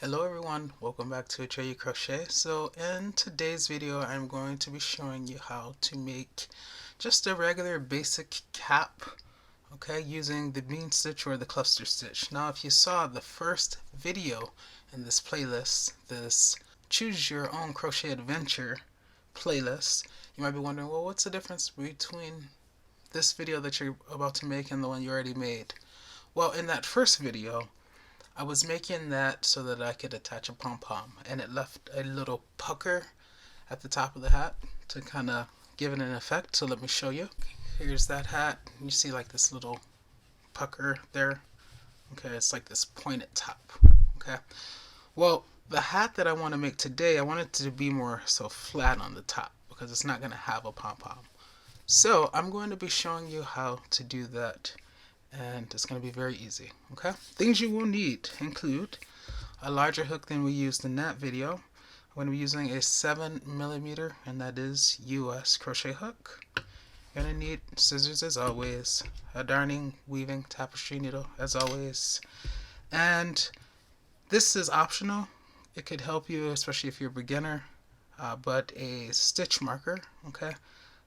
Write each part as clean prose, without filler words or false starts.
Hello everyone, welcome back to Atreyu Crochet. So in today's video I'm going to be showing you how to make just a regular basic cap, okay, using the bean stitch or the cluster stitch. Now if you saw the first video in this playlist, this choose your own crochet adventure playlist, you might be wondering, well, what's the difference between this video that you're about to make and the one you already made? Well, in that first video I was making that so that I could attach a pom-pom, and it left a little pucker at the top of the hat to kind of give it an effect. So let me show you. Here's that hat. You see like this little pucker there. Okay, it's like this pointed top. Okay, well, the hat that I want to make today, I want it to be more so flat on the top because it's not going to have a pom-pom. So I'm going to be showing you how to do that, and it's going to be very easy. Okay, things you will need include a larger hook than we used in that video. I'm going to be using a 7mm, and that is US crochet hook. You're going to need scissors as always, a darning, weaving, tapestry needle as always, and this is optional. It could help you, especially if you're a beginner, but a stitch marker. Okay,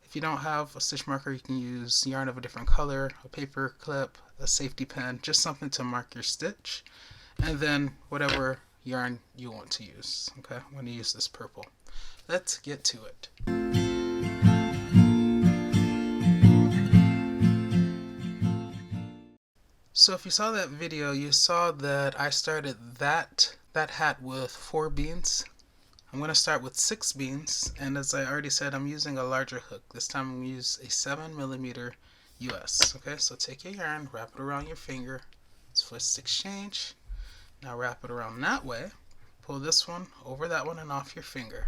if you don't have a stitch marker, you can use yarn of a different color, a paper clip, a safety pin, just something to mark your stitch, and then whatever yarn you want to use. Okay, I'm going to use this purple. Let's get to it. So if you saw that video, you saw that I started that hat with 4 beans. I'm going to start with 6 beans, and as I already said, I'm using a larger hook. This time I'm going to use a 7mm US. Okay, so take your yarn, wrap it around your finger. It's twist exchange. Now wrap it around that way. Pull this one over that one and off your finger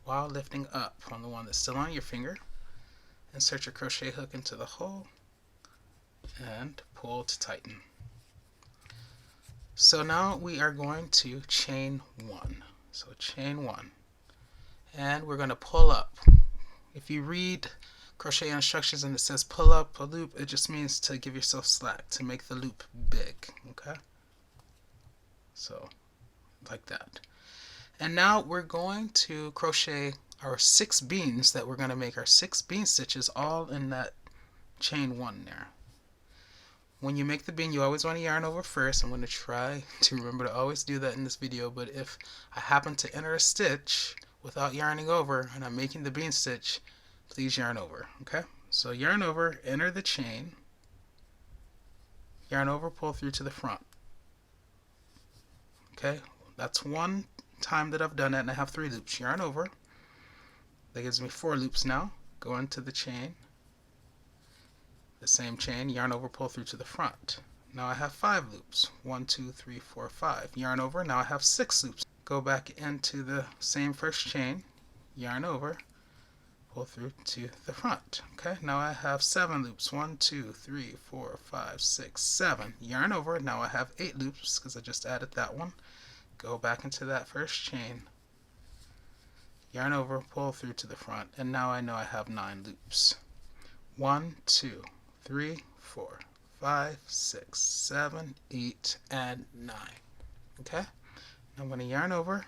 while lifting up on the one that's still on your finger. Insert your crochet hook into the hole and pull to tighten. So now we are going to chain 1. So chain 1, and we're going to pull up. If you read crochet instructions and it says pull up a loop, it just means to give yourself slack, to make the loop big. Okay, so like that. And now we're going to crochet our 6 beans that we're going to make our 6 bean stitches all in that chain 1 there. When you make the bean, you always want to yarn over first. I'm going to try to remember to always do that in this video, but if I happen to enter a stitch without yarning over and I'm making the bean stitch, please yarn over. Okay, so yarn over, enter the chain, yarn over, pull through to the front. Okay, that's one time that I've done that, and I have 3 loops. Yarn over, that gives me 4 loops now. Go into the chain, the same chain, yarn over, pull through to the front. Now I have 5 loops. 1, 2, 3, 4, 5. Yarn over, now I have 6 loops. Go back into the same first chain, yarn over, pull through to the front. Okay, now I have 7 loops. 1, 2, 3, 4, 5, 6, 7. Yarn over, now I have 8 loops because I just added that one. Go back into that first chain, yarn over, pull through to the front, and now I know I have 9 loops. 1, 2, 3, 4, 5, 6, 7, 8, and 9. Okay, I'm going to yarn over,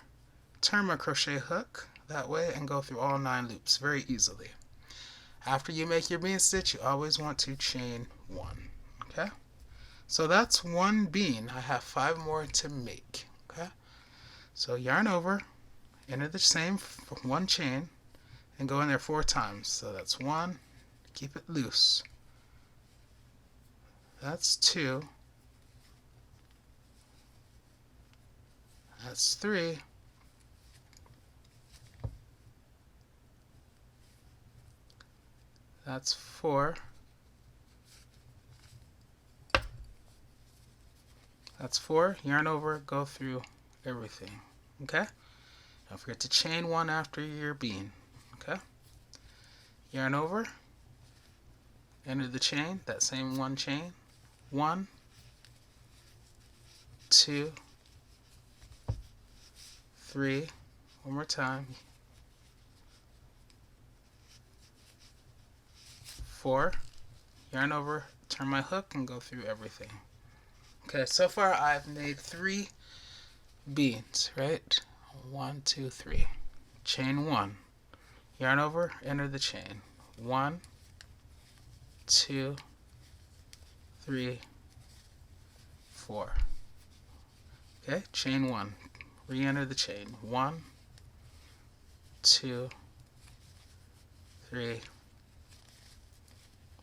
turn my crochet hook that way, and go through all 9 loops very easily. After you make your bean stitch, you always want to chain 1. Okay, so that's 1 bean. I have 5 more to make. Okay, so yarn over, enter the same 1 chain, and go in there 4 times. So that's 1, keep it loose. That's 2. That's 3. That's 4. That's 4. Yarn over, go through everything. Okay? Don't forget to chain 1 after your bean. Okay? Yarn over, enter the chain, that same 1 chain. 1, 2, 3. One more time. 4. Yarn over, turn my hook, and go through everything. Okay, so far I've made 3 beans, right? 1, 2, 3. Chain 1. Yarn over, enter the chain. 1, 2, 3, 4. Okay, chain 1. Re-enter the chain. 1, 2, 3,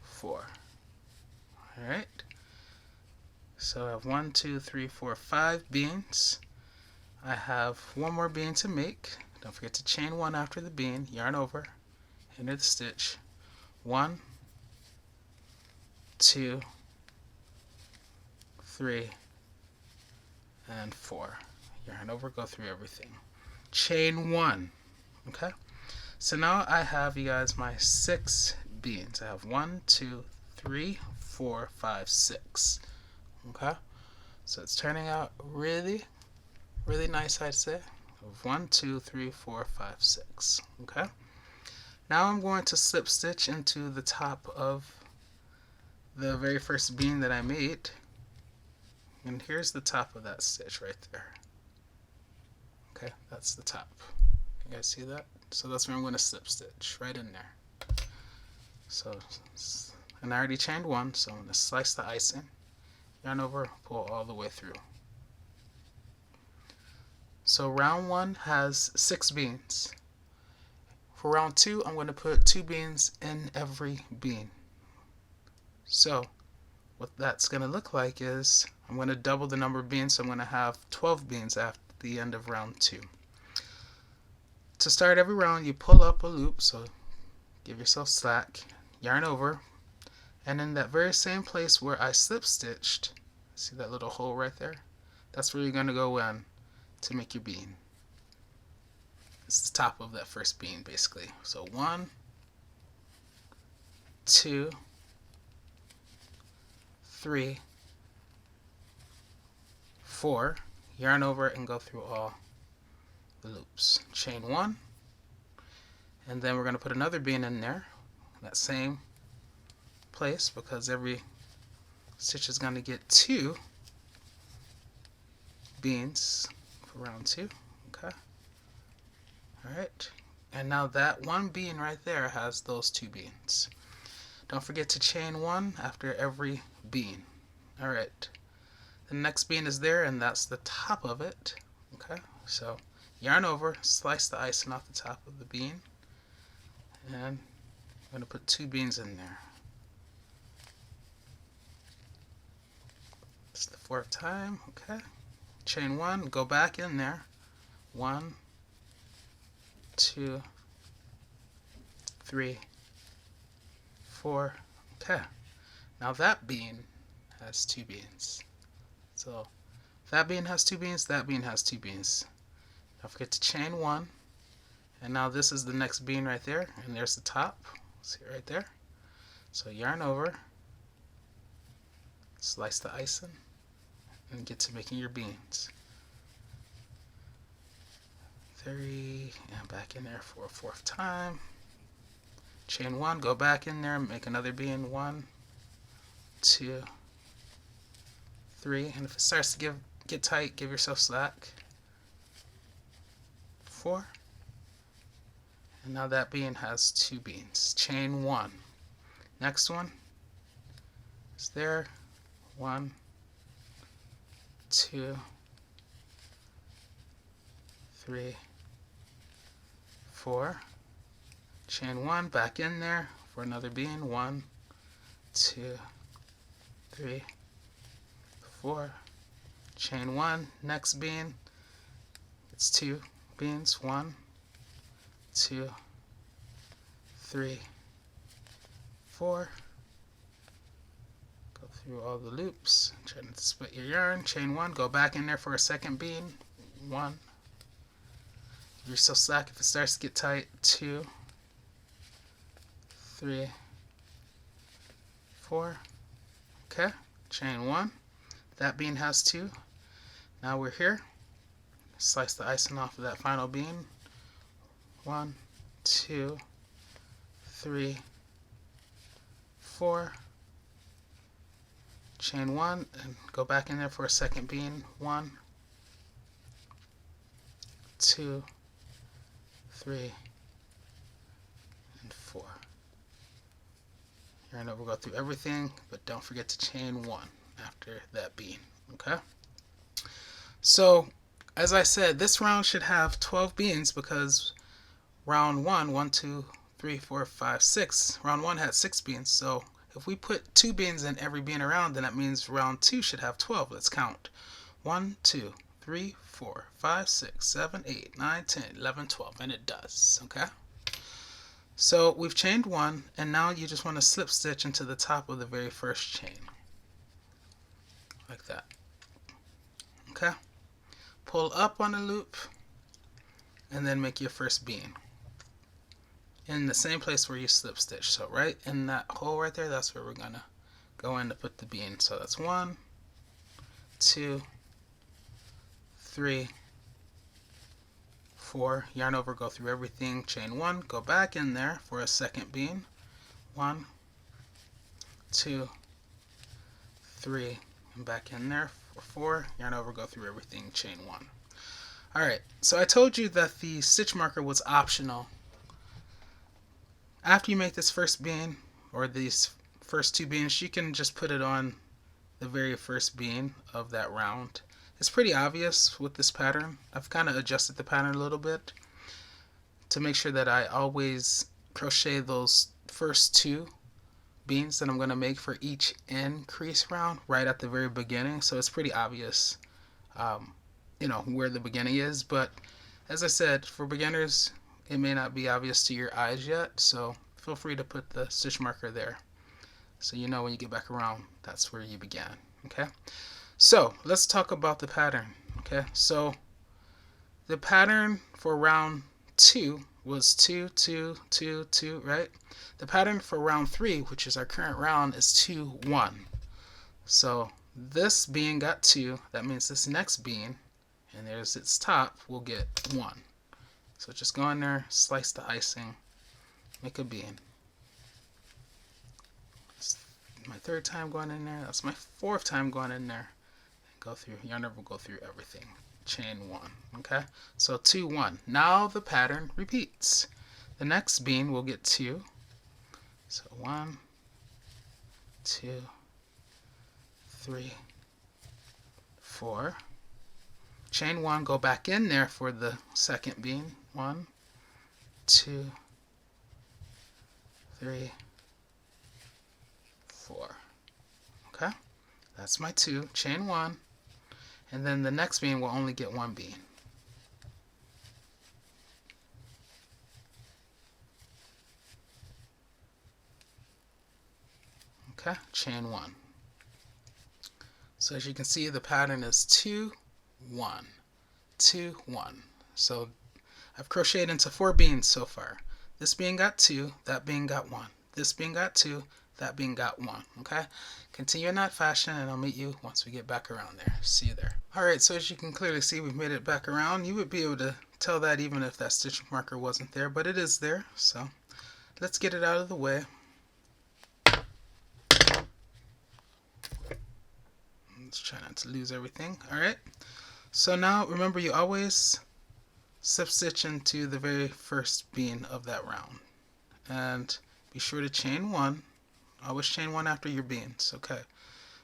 4. Alright. So I have 1, 2, 3, 4, 5 beans. I have one more bean to make. Don't forget to chain 1 after the bean, yarn over, enter the stitch. 1, 2, 3, and 4. Yarn over, go through everything. Chain 1. Okay? So now I have, you guys, my 6 beans. I have 1, 2, 3, 4, 5, 6. Okay? So it's turning out really, really nice, I'd say. 1, 2, 3, 4, 5, 6. Okay? Now I'm going to slip stitch into the top of the very first bean that I made. And here's the top of that stitch right there. Okay, that's the top. You guys see that? So that's where I'm going to slip stitch, right in there. So, and I already chained 1, so I'm going to slice the icing, yarn over, pull all the way through. So round 1 has 6 beans. For round 2, I'm going to put 2 beans in every bean. So what that's going to look like is I'm going to double the number of beans, so I'm going to have 12 beans after the end of round 2. To start every round, you pull up a loop, so give yourself slack, yarn over, and in that very same place where I slip stitched, see that little hole right there? That's where you're going to go in to make your bean. It's the top of that first bean, basically. So 1, 2, 3, 4, yarn over and go through all the loops. Chain 1, and then we're going to put another bean in there, that same place, because every stitch is going to get 2 beans for round 2. Okay. Alright. And now that one bean right there has those 2 beans. Don't forget to chain 1 after every bean. Alright. The next bean is there, and that's the top of it. Okay. So yarn over, slice the icing off the top of the bean, and I'm going to put 2 beans in there. It's the 4th time. Okay. Chain 1, go back in there. 1, 2, 3, 4. Okay. Now that bean has 2 beans. So that bean has 2 beans, that bean has 2 beans. Don't forget to chain 1. And now this is the next bean right there, and there's the top. See it right there? So yarn over, slice the icing, and get to making your beans. 3, and back in there for a 4th time. Chain 1, go back in there, make another bean. 1, 2, 3, and if it starts to get tight, give yourself slack. 4, and now that bean has 2 beans. Chain 1. Next one is there. 1, 2, 3, 4. Chain 1, back in there for another bean. 1, 2, 3, 4. Chain 1, next bean. It's 2 beans. 1, 2, 3, 4. Go through all the loops. Try not to split your yarn. Chain 1, go back in there for a second bean. 1. Give yourself slack if it starts to get tight. 2, 3, 4. Okay, chain 1. That bean has 2. Now we're here. Slice the icing off of that final bean. 1, 2, 3, 4. Chain 1 and go back in there for a second bean. 1, 2, 3, and 4. Yarn over, go through everything, but don't forget to chain 1 after that bean. Okay? So, as I said, this round should have 12 beans because round 1, 2, 3, 4, 5, 6. Round 1 had 6 beans, so if we put 2 beans in every bean around, then that means round 2 should have 12. Let's count. 1, 2, 3, 4, 5, 6, 7, 8, 9, 10, 11, 12, and it does. Okay? So we've chained 1, and now you just want to slip stitch into the top of the very first chain. Like that. Okay? Pull up on the loop, and then make your first bean in the same place where you slip stitch. So right in that hole right there, that's where we're gonna go in to put the bean. So that's 1, 2, 3, 4. Yarn over, go through everything, chain 1, go back in there for a second bean. 1, 2, 3, and back in there for 4. Yarn over, go through everything, chain 1. Alright, so I told you that the stitch marker was optional. After you make this first bean, or these first 2 beans, you can just put it on the very first bean of that round. It's pretty obvious with this pattern. I've kind of adjusted the pattern a little bit to make sure that I always crochet those first 2 beans that I'm going to make for each increase round right at the very beginning. So it's pretty obvious, where the beginning is. But as I said, for beginners, it may not be obvious to your eyes yet. So feel free to put the stitch marker there, so you know when you get back around, that's where you began. Okay? So let's talk about the pattern. Okay? So the pattern for round 2 was 2, 2, 2, 2, right? The pattern for round 3, which is our current round, is 2, 1. So this bean got 2. That means this next bean, and there's its top, will get 1. So just go in there, slice the icing, make a bean. That's my 3rd time going in there. That's my 4th time going in there. Go through, yarn over, go through everything. Chain 1. Okay? So 2, 1. Now the pattern repeats. The next bean will get 2. So 1, 2, 3, 4. Chain 1, go back in there for the second bean. 1, 2, 3, 4. Okay? That's my 2. Chain 1. And then the next bean will only get 1 bean. Okay? Chain 1. So as you can see, the pattern is 2, 1, 2, 1. So I've crocheted into 4 beans so far. This bean got 2, that bean got 1. This bean got 2, that bean got 1. Okay? Continue in that fashion, and I'll meet you once we get back around there. See you there. Alright, so as you can clearly see, we've made it back around. You would be able to tell that even if that stitch marker wasn't there, but it is there. So let's get it out of the way. Let's try not to lose everything. Alright, so now remember, you always slip stitch into the very first bean of that round, and be sure to chain 1. Always chain 1 after your beans. Okay,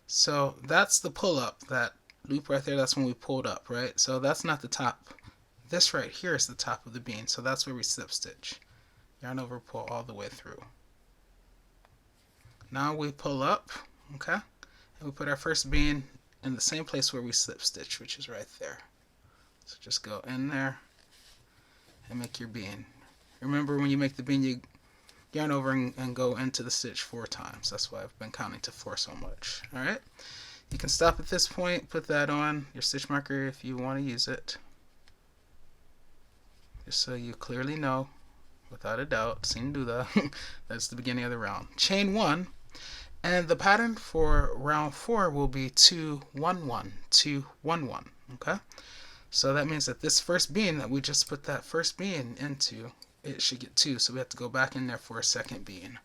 so that's the pull up, that loop right there. That's when we pulled up, right? So that's not the top. This right here is the top of the bean, so that's where we slip stitch. Yarn over, pull all the way through. Now we pull up, okay, and we put our first bean in the same place where we slip stitch, which is right there. So just go in there and make your bean. Remember, when you make the bean, you yarn over and go into the stitch 4 times. That's why I've been counting to 4 so much. Alright, you can stop at this point, put that on your stitch marker if you want to use it, just so you clearly know without a doubt, sin duda, that's the beginning of the round. Chain 1, and the pattern for round 4 will be 2, 1, 1, 2, 1, 1. Okay, so that means that this first bean that we just put that first bean into, it should get 2, so we have to go back in there for a second bean.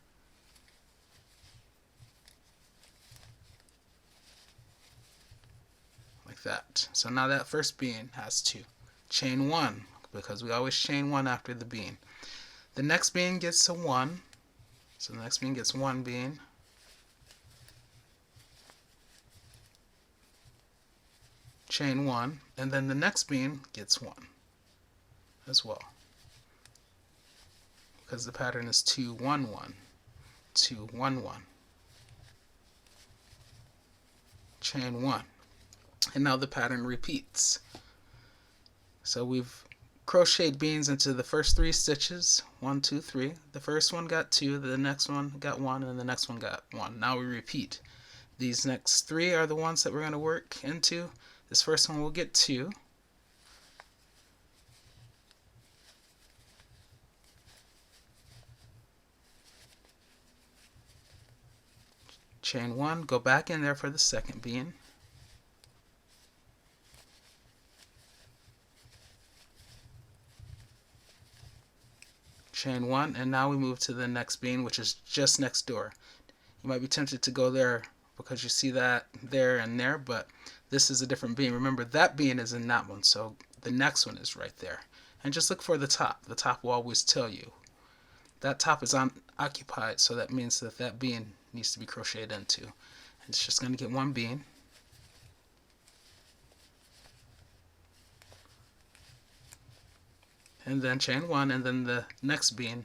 Like that. So now that first bean has 2. Chain 1, because we always chain 1 after the bean. The next bean gets a 1, so the next bean gets 1 bean. Chain 1, and then the next bean gets 1 as well, because the pattern is 2 1 1 2 1 1. Chain 1, and now the pattern repeats. So we've crocheted beans into the first 3 stitches, 1 2 3. The first one got 2, the next one got 1, and the next one got 1. Now we repeat. These next 3 are the ones that we're going to work into. This first one will get 2. Chain 1, go back in there for the second bean. Chain 1, and now we move to the next bean, which is just next door. You might be tempted to go there because you see that there and there, but this is a different bean. Remember, that bean is in that one, so the next one is right there. And just look for the top. The top will always tell you. That top is unoccupied, so that means that that bean needs to be crocheted into. And it's just going to get 1 bean. And then chain 1, and then the next bean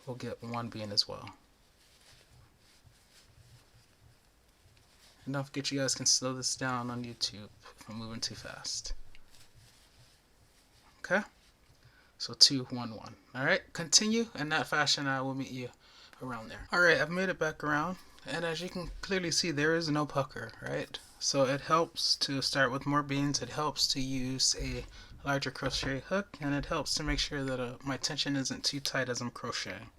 will get 1 bean as well. And don't forget, you guys can slow this down on YouTube if I'm moving too fast. Okay? So 2 1 1. Alright, continue in that fashion. I will meet you around there. Alright, I've made it back around, and as you can clearly see, there is no pucker, right? So it helps to start with more beans. It helps to use a larger crochet hook, and it helps to make sure that my tension isn't too tight as I'm crocheting.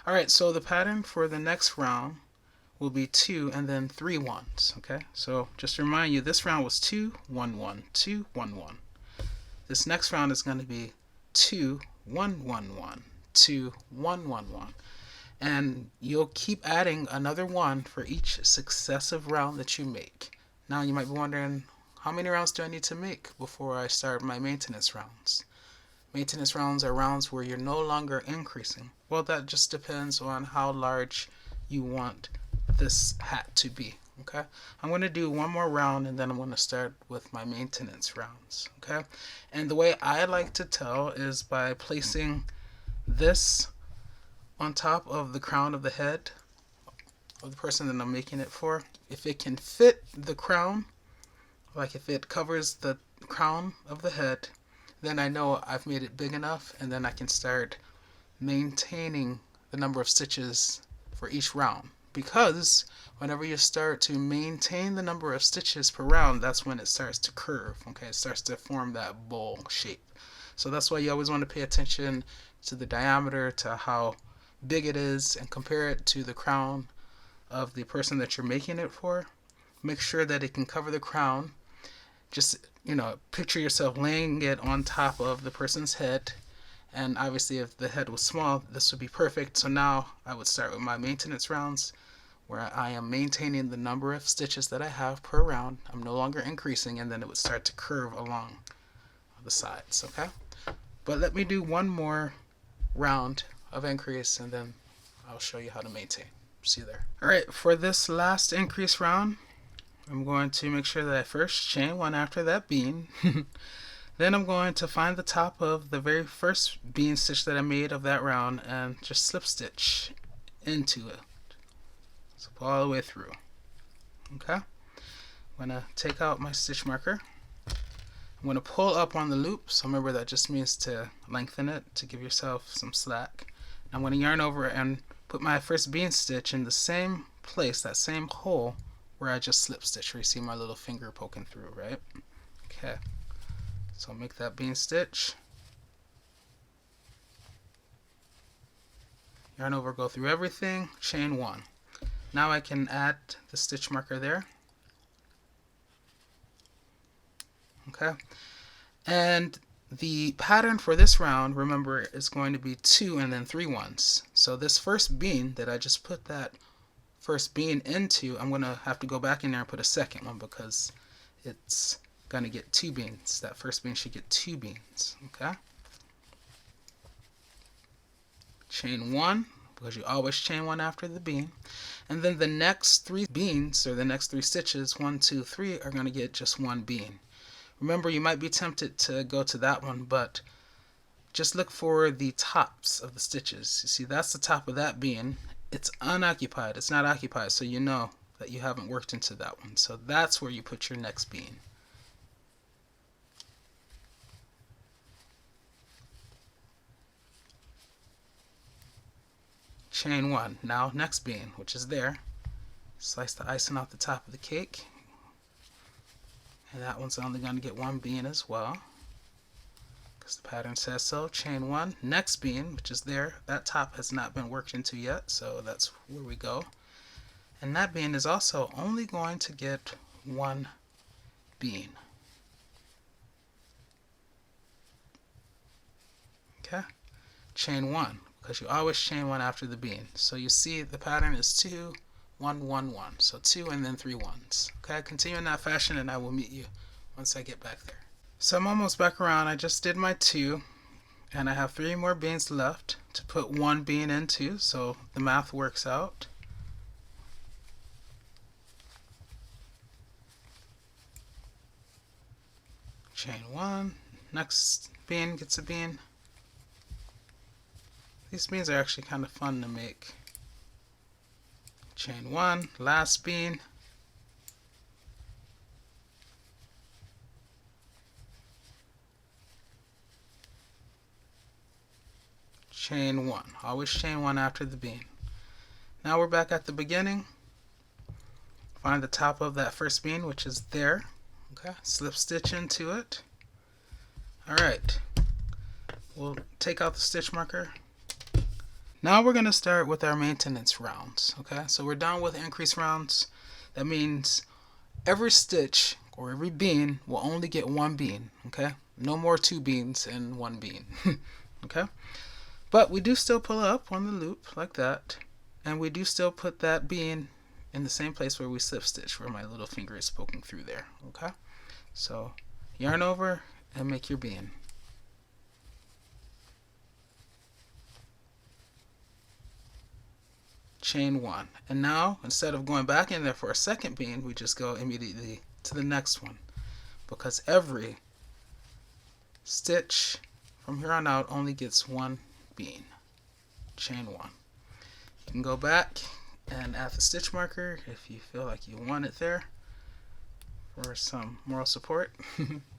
Alright, so the pattern for the next round will be 2 and then 3 ones. Okay, so just to remind you, this round was 2 1 1 2 1 1. This next round is going to be 2 1 1 1 2 1 1 1, and you'll keep adding another 1 for each successive round that you make. Now you might be wondering, how many rounds do I need to make before I start my maintenance rounds? Maintenance rounds are rounds where you're no longer increasing. Well, that just depends on how large you want this hat to be. Okay, I'm going to do one more round, and then I'm going to start with my maintenance rounds. Okay, and the way I like to tell is by placing this on top of the crown of the head of the person that I'm making it for. If it can fit the crown, like if it covers the crown of the head, then I know I've made it big enough, and then I can start maintaining the number of stitches for each round. Because whenever you start to maintain the number of stitches per round, that's when it starts to curve. Okay, it starts to form that bowl shape. So that's why you always want to pay attention to the diameter, to how big it is, and compare it to the crown of the person that you're making it for. Make sure that it can cover the crown. Just, picture yourself laying it on top of the person's head. And obviously, if the head was small, this would be perfect. So now I would start with my maintenance rounds, where I am maintaining the number of stitches that I have per round. I'm no longer increasing, and then it would start to curve along the sides. Okay, but let me do one more round of increase, and then I'll show you how to maintain. See you there. Alright, for this last increase round, I'm going to make sure that I first chain 1 after that bean. Then I'm going to find the top of the very first bean stitch that I made of that round and just slip stitch into it. So pull all the way through. Okay, I'm going to take out my stitch marker. I'm going to pull up on the loop, so remember that just means to lengthen it, to give yourself some slack. I'm going to yarn over and put my first bean stitch in the same place, that same hole where I just slip stitch, where you see my little finger poking through, right? Okay, so I'll make that bean stitch, yarn over, go through everything, chain 1. Now I can add the stitch marker there. Okay, and the pattern for this round, remember, is going to be 2 and then 3 ones. So this first bean that I just put that first bean into, I'm going to have to go back in there and put a second one, because it's going to get 2 beans. That first bean should get 2 beans. Okay, chain 1, because you always chain 1 after the bean. And then the next 3 beans, or the next 3 stitches, 1, 2, 3, are going to get just 1 bean. Remember, you might be tempted to go to that one, but just look for the tops of the stitches. You see, that's the top of that bean. It's unoccupied. It's not occupied, so you know that you haven't worked into that one. So that's where you put your next bean. Chain 1. Now next bean, which is there. Slice the icing off the top of the cake. And that one's only going to get 1 bean as well, because the pattern says so. Chain 1. Next bean, which is there. That top has not been worked into yet, so that's where we go. And that bean is also only going to get 1 bean. Okay? Chain 1, because you always chain 1 after the bean. So you see the pattern is 2, 1, 1, 1. So 2 and then 3 ones. Okay? Continue in that fashion and I will meet you once I get back there. So I'm almost back around. I just did my 2 and I have 3 more beans left to put 1 bean into, so the math works out. Chain 1, next bean gets a bean. These beans are actually kind of fun to make. Chain 1, last bean. Chain 1. Always chain 1 after the bean. Now we're back at the beginning. Find the top of that first bean, which is there. Okay, slip stitch into it. Alright, we'll take out the stitch marker. Now we're going to start with our maintenance rounds. Okay, so we're done with increase rounds. That means every stitch or every bean will only get 1 bean. Okay, no more 2 beans and 1 bean. Okay, but we do still pull up on the loop like that, and we do still put that bean in the same place where we slip stitch, where my little finger is poking through there. Okay, so yarn over and make your bean. Chain 1, and now instead of going back in there for a second bean, we just go immediately to the next one, because every stitch from here on out only gets 1 bean. Chain 1. You can go back and add the stitch marker if you feel like you want it there for some moral support,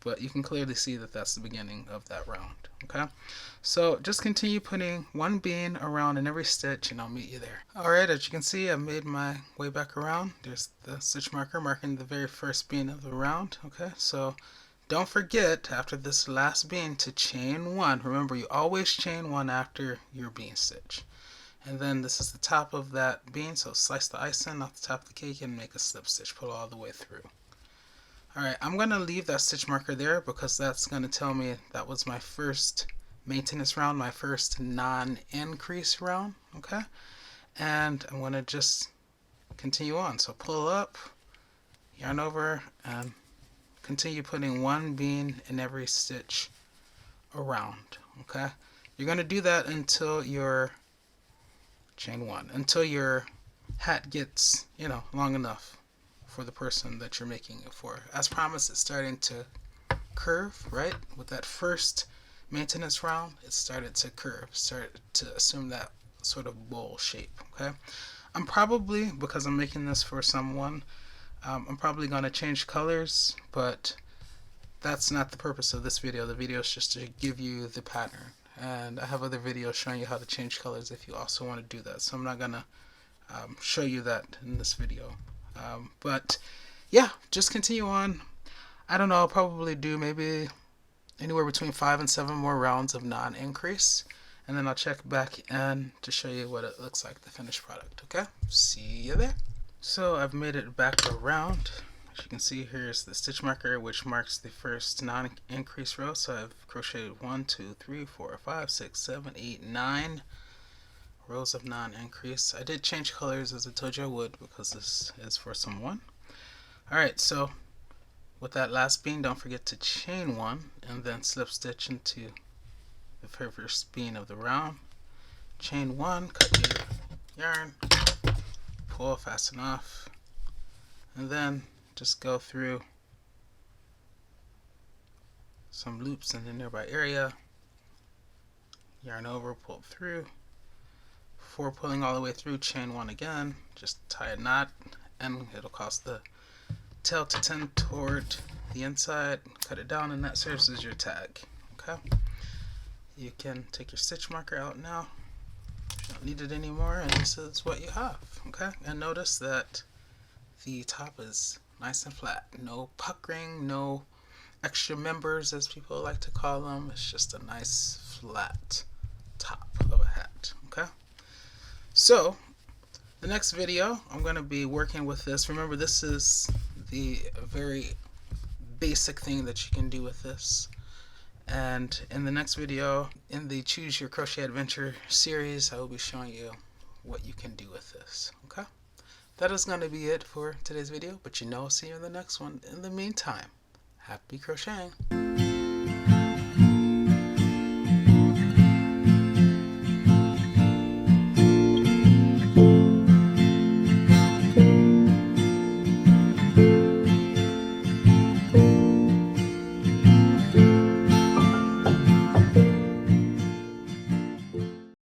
but you can clearly see that that's the beginning of that round. Okay, so just continue putting 1 bean around in every stitch and I'll meet you there. Alright, as you can see, I've made my way back around. There's the stitch marker marking the very first bean of the round. Okay, so don't forget after this last bean to chain 1. Remember, you always chain 1 after your bean stitch. And then this is the top of that bean, so slice the icing off the top of the cake and make a slip stitch, pull all the way through. Alright, I'm going to leave that stitch marker there because that's going to tell me that was my first maintenance round, my first non-increase round. Okay, and I'm going to just continue on. So pull up, yarn over, and continue putting 1 bean in every stitch around. Okay, you're going to do that until your chain 1, until your hat gets, long enough for the person that you're making it for. As promised, it's starting to curve, right? With that first maintenance round, it started to curve, started to assume that sort of bowl shape. Okay, I'm probably, because I'm making this for someone, I'm probably going to change colors, but that's not the purpose of this video. The video is just to give you the pattern, and I have other videos showing you how to change colors if you also want to do that, so I'm not going to show you that in this video. But yeah, just continue on. I don't know, I'll probably do maybe anywhere between 5 and 7 more rounds of non-increase, and then I'll check back in to show you what it looks like, the finished product. Okay, see you there. So I've made it back around. As you can see, here's the stitch marker, which marks the first non-increase row. So I've crocheted 1, 2, 3, 4, 5, 6, 7, 8, 9 rows of non-increase. I did change colors as I told you I would because this is for someone. Alright, so with that last bean, don't forget to chain 1 and then slip stitch into the very first bean of the round. chain 1, cut your yarn, pull, fasten off, and then just go through some loops in the nearby area, yarn over, pull through. Before pulling all the way through, chain 1 again, just tie a knot, and it'll cause the tail to tend toward the inside, cut it down, and that serves as your tag. Okay, you can take your stitch marker out now. You don't need it anymore, and this is what you have. Okay, and notice that the top is nice and flat, no puckering, no extra members as people like to call them. It's just a nice flat top of a hat. Okay, so the next video I'm going to be working with this. Remember, this is the very basic thing that you can do with this, and in the next video in the Choose Your Crochet Adventure series, I will be showing you what you can do with this. Okay, that is going to be it for today's video, but I'll see you in the next one. In the meantime, happy crocheting.